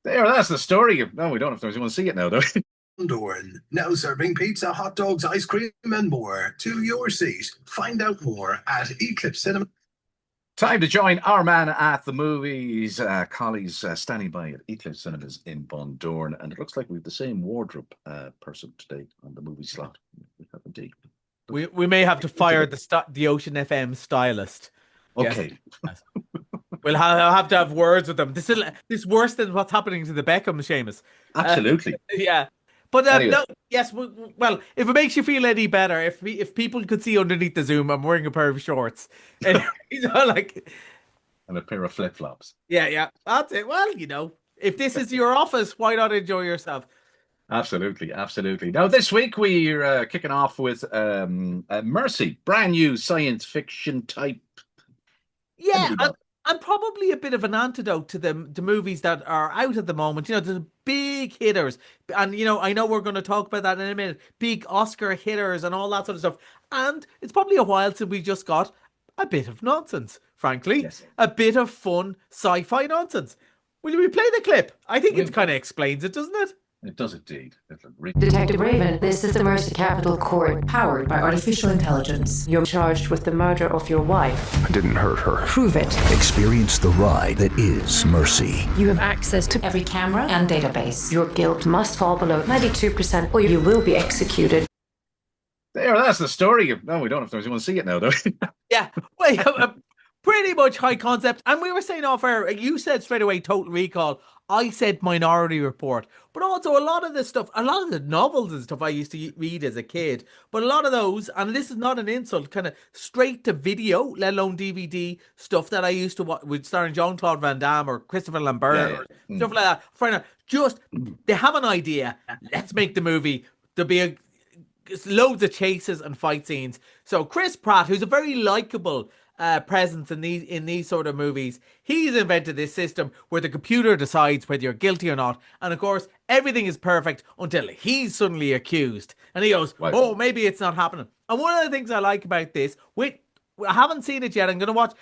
There, that's the story. No, we don't have to. You want to see it now, though. Dorn, now serving pizza, hot dogs, ice cream, and more to your seat. Find out more at Eclipse Cinema. Time to join our man at the movies. Collie's standing by at Eclipse Cinemas in Bondorn, and it looks like we have the same wardrobe person today on the movie slot. We have indeed. We may have to fire the Ocean FM stylist. Okay. Yes. We'll have to have words with them. This is worse than what's happening to the Beckham, Seamus. Absolutely. Yeah. But anyway. No, yes. Well, if it makes you feel any better, if people could see underneath the Zoom, I'm wearing a pair of shorts, and and a pair of flip flops. Yeah, that's it. Well, if this is your office, why not enjoy yourself? Absolutely. Now, this week we're kicking off with Mercy, brand new science fiction type. Yeah, and probably a bit of an antidote to the movies that are out at the moment. The big hitters. And, I know we're going to talk about that in a minute. Big Oscar hitters and all that sort of stuff. And it's probably a while since we just got a bit of nonsense, frankly. Yes. A bit of fun sci-fi nonsense. Will we play the clip? I think it kind of explains it, doesn't it? It does indeed. Detective Raven, this is the Mercy Capital Court, powered by artificial intelligence. You're charged with the murder of your wife. I didn't hurt her. Prove it. Experience the ride that is Mercy. You have access to every camera and database. Your guilt must fall below 92% or you will be executed. There, that's the story. No, we don't have to. You want to see it now, though. Yeah. Well, pretty much high concept. And we were saying off air, you said straight away Total Recall. I said Minority Report. But also a lot of this stuff, a lot of the novels and stuff I used to read as a kid, but a lot of those, and this is not an insult, kind of straight to video, let alone DVD stuff that I used to watch with starring Jean-Claude Van Damme or Christopher Lambert or stuff like that. Find out, they have an idea. Let's make the movie. There'll be loads of chases and fight scenes. So Chris Pratt, who's a very likable presence in these sort of movies, he's invented this system where the computer decides whether you're guilty or not, and of course everything is perfect until he's suddenly accused and he goes, oh, maybe it's not happening. And one of the things I like about this, I haven't seen it yet, I'm going to watch.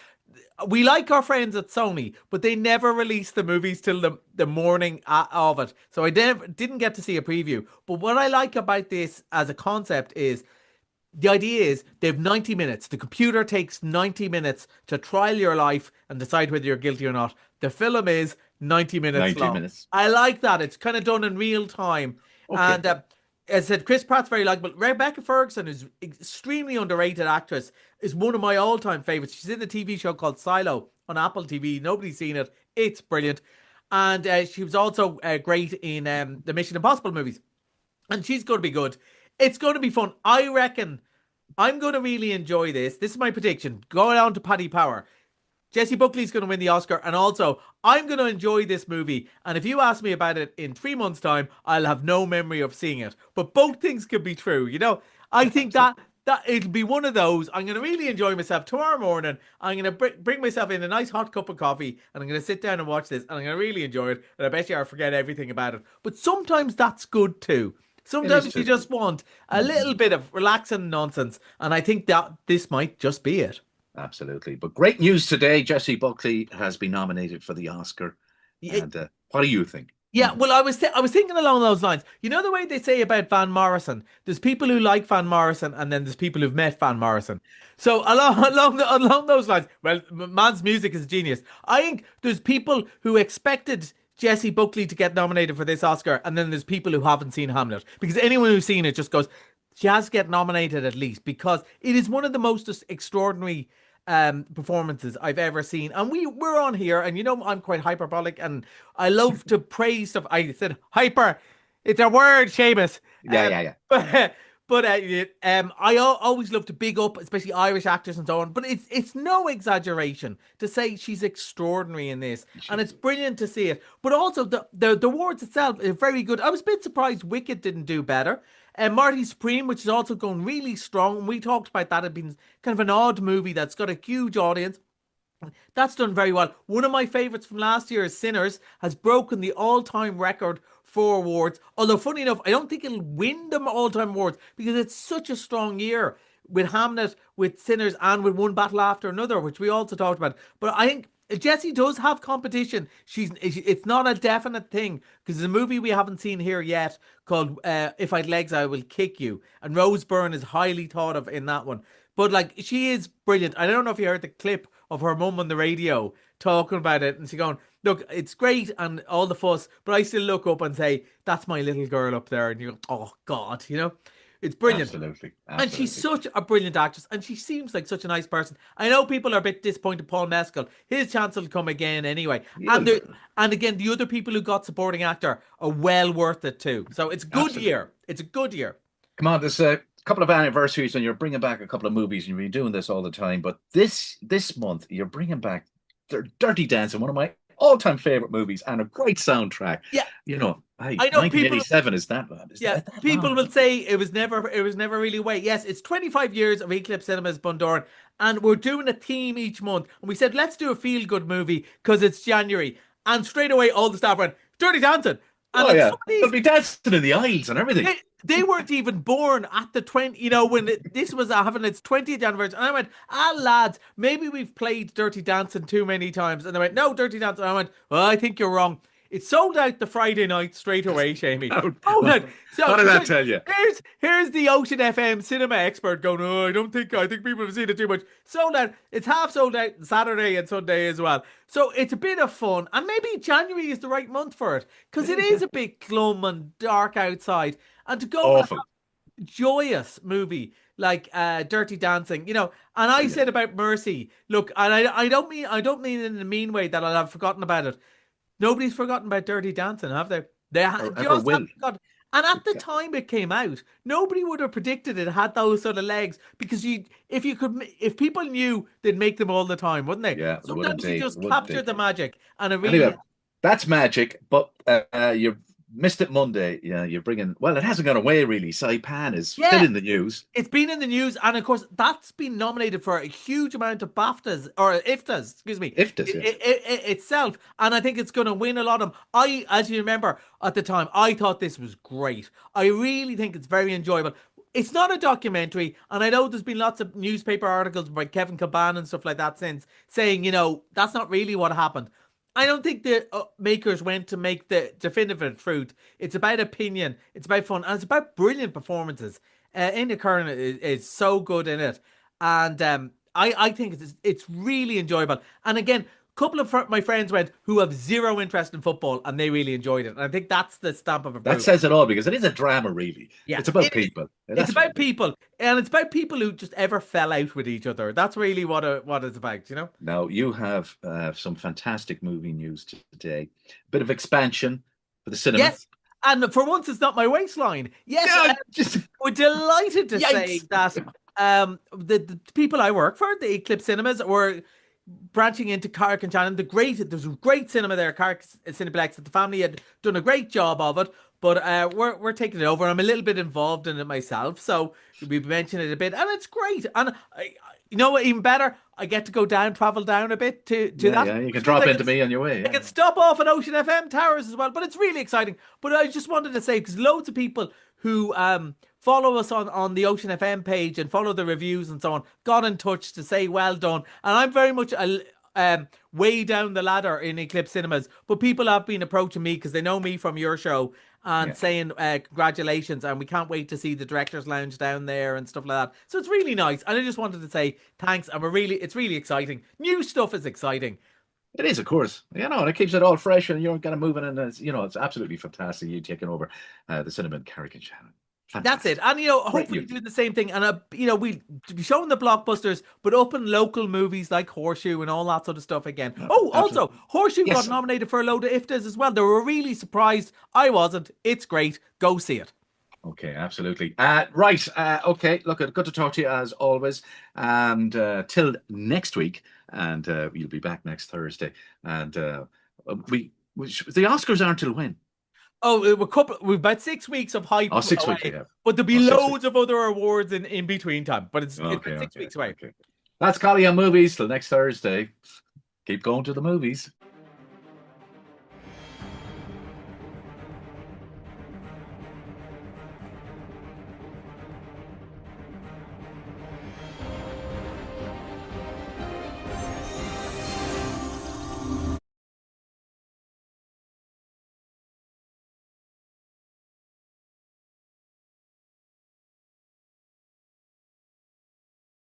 We like our friends at Sony, but they never release the movies till the morning of it, so I didn't get to see a preview. But what I like about this as a concept is the idea is they have 90 minutes. The computer takes 90 minutes to trial your life and decide whether you're guilty or not. The film is 90 minutes long. Minutes. I like that. It's kind of done in real time. Okay. And as I said, Chris Pratt's very likable. Rebecca Ferguson is extremely underrated actress. Is one of my all-time favorites. She's in a TV show called Silo on Apple TV. Nobody's seen it. It's brilliant. And she was also great in the Mission Impossible movies. And she's going to be good. It's going to be fun. I reckon I'm going to really enjoy this. This is my prediction. Going on to Paddy Power. Jessie Buckley's going to win the Oscar. And also, I'm going to enjoy this movie. And if you ask me about it in 3 months' time, I'll have no memory of seeing it. But both things could be true. I think that it'll be one of those. I'm going to really enjoy myself tomorrow morning. I'm going to bring myself in a nice hot cup of coffee. And I'm going to sit down and watch this. And I'm going to really enjoy it. And I bet you I'll forget everything about it. But sometimes that's good too. Sometimes you just want a little bit of relaxing nonsense. And I think that this might just be it. Absolutely. But great news today. Jessie Buckley has been nominated for the Oscar. And what do you think? Yeah, well, I was thinking along those lines. You know the way they say about Van Morrison? There's people who like Van Morrison and then there's people who've met Van Morrison. So along those lines, well, man's music is genius. I think there's people who expected Jessie Buckley to get nominated for this Oscar, and then there's people who haven't seen Hamlet, because anyone who's seen it just goes, she has to get nominated at least, because it is one of the most extraordinary performances I've ever seen. And we're on here, and I'm quite hyperbolic, and I love to praise stuff. I said hyper, it's a word, Seamus. Yeah. But I always love to big up, especially Irish actors and so on. But it's no exaggeration to say she's extraordinary in this, and it's brilliant to see it. But also the awards itself is very good. I was a bit surprised Wicked didn't do better. And Marty Supreme, which is also going really strong, and we talked about that. It been kind of an odd movie that's got a huge audience. That's done very well. One of my favourites from last year is Sinners, has broken the all-time record for awards. Although, funny enough, I don't think it'll win them all-time awards because it's such a strong year with Hamlet, with Sinners, and with One Battle After Another, which we also talked about. But I think Jessie does have competition. It's not a definite thing because there's a movie we haven't seen here yet called "If I'd Legs, I Will Kick You," and Rose Byrne is highly thought of in that one. But like, she is brilliant. I don't know if you heard the clip of her mum on the radio talking about it, and she going, "Look, it's great and all the fuss, but I still look up and say that's my little girl up there," and you go, "Oh God," It's brilliant. Absolutely. And she's such a brilliant actress, and she seems like such a nice person. I know people are a bit disappointed. Paul Mescal, his chance will come again anyway. And again, the other people who got supporting actor are well worth it too. So it's a good year. It's a good year. Come on, there's a couple of anniversaries, and you're bringing back a couple of movies, and you've been doing this all the time. But this month, you're bringing back Dirty Dancing, one of my all-time favorite movies, and a great soundtrack. Yeah, I know 1987 is that man. People will say it was never really wait. Yes, it's 25 years of Eclipse Cinemas Bundoran, and we're doing a theme each month. And we said let's do a feel-good movie because it's January, and straight away all the staff went Dirty Dancing. And they'll be dancing in the aisles and everything. They weren't even born at the 20, when this was having its 20th anniversary. And I went, lads, maybe we've played Dirty Dancing too many times. And they went, no, Dirty Dancing. And I went, well, I think you're wrong. It sold out the Friday night straight away, Seamie. So, what did that tell you? Here's the Ocean FM cinema expert going, I think people have seen it too much. Sold out. It's half sold out Saturday and Sunday as well. So it's a bit of fun. And maybe January is the right month for it. Because it is a bit glum and dark outside. And to go with a joyous movie like Dirty Dancing, and I said about Mercy, look, and I don't mean it in a mean way that I'll have forgotten about it. Nobody's forgotten about Dirty Dancing, have they? They just haven't forgotten. And at the time it came out, nobody would have predicted it had those sort of legs because if people knew, they'd make them all the time, wouldn't they? Yeah, sometimes you just capture the magic, and anyway, that's magic. But you're missed it Monday. Yeah, you're bringing. Well, it hasn't gone away really. Saipan is still in the news. It's been in the news, and of course, that's been nominated for a huge amount of BAFTAs or IFTAs. Excuse me, IFTAs itself, and I think it's going to win a lot of them. As you remember at the time, I thought this was great. I really think it's very enjoyable. It's not a documentary, and I know there's been lots of newspaper articles by Kevin Caban and stuff like that since saying, that's not really what happened. I don't think the makers went to make the definitive truth. It's about opinion, it's about fun, and it's about brilliant performances. India Curran is so good in it, and I think it's really enjoyable. And again, a couple of my friends went who have zero interest in football, and they really enjoyed it. And I think that's the stamp of approval. That says it all because it is a drama, really. Yeah, it's about people. It's about people, and it's about people who just ever fell out with each other. That's really what it's about, Now, you have some fantastic movie news today. Bit of expansion for the cinema. Yes, and for once, it's not my waistline. Yes, we're delighted to say that the people I work for, the Eclipse Cinemas, were branching into Carrick and Shannon. There's great cinema there, Carrick Cineplex, that the family had done a great job of it, but we're taking it over. I'm a little bit involved in it myself, so we've mentioned it a bit, and it's great. And you know what, even better, I get to go travel down a bit to that. Yeah, you can drop into me on your way. Yeah. I can stop off at Ocean FM Towers as well, but it's really exciting. But I just wanted to say, because loads of people who follow us on the Ocean FM page and follow the reviews and so on, got in touch to say well done. And I'm very much way down the ladder in Eclipse Cinemas, but people have been approaching me because they know me from your show and saying congratulations, and we can't wait to see the director's lounge down there and stuff like that. So it's really nice, and I just wanted to say thanks, and it's really exciting. New stuff is exciting. It is, of course. And it keeps it all fresh, and you're kind of moving, and it's absolutely fantastic. You taking over the cinema in Carrick and Shannon. Fantastic. That's it. And, hopefully do the same thing. And, we'll be showing the blockbusters, but open local movies like Horseshoe and all that sort of stuff again. Also, Horseshoe got nominated for a load of IFTAs as well. They were really surprised. I wasn't. It's great. Go see it. Okay, absolutely. Right. Okay. Look, good to talk to you as always. And till next week. And you'll be back next Thursday. And the Oscars aren't till when? Oh, we're about 6 weeks of hype. 6 weeks, yeah. But therell be loads of other awards in between time. But it's 6 weeks away. Okay. That's Collie on Movies. Till next Thursday. Keep going to the movies.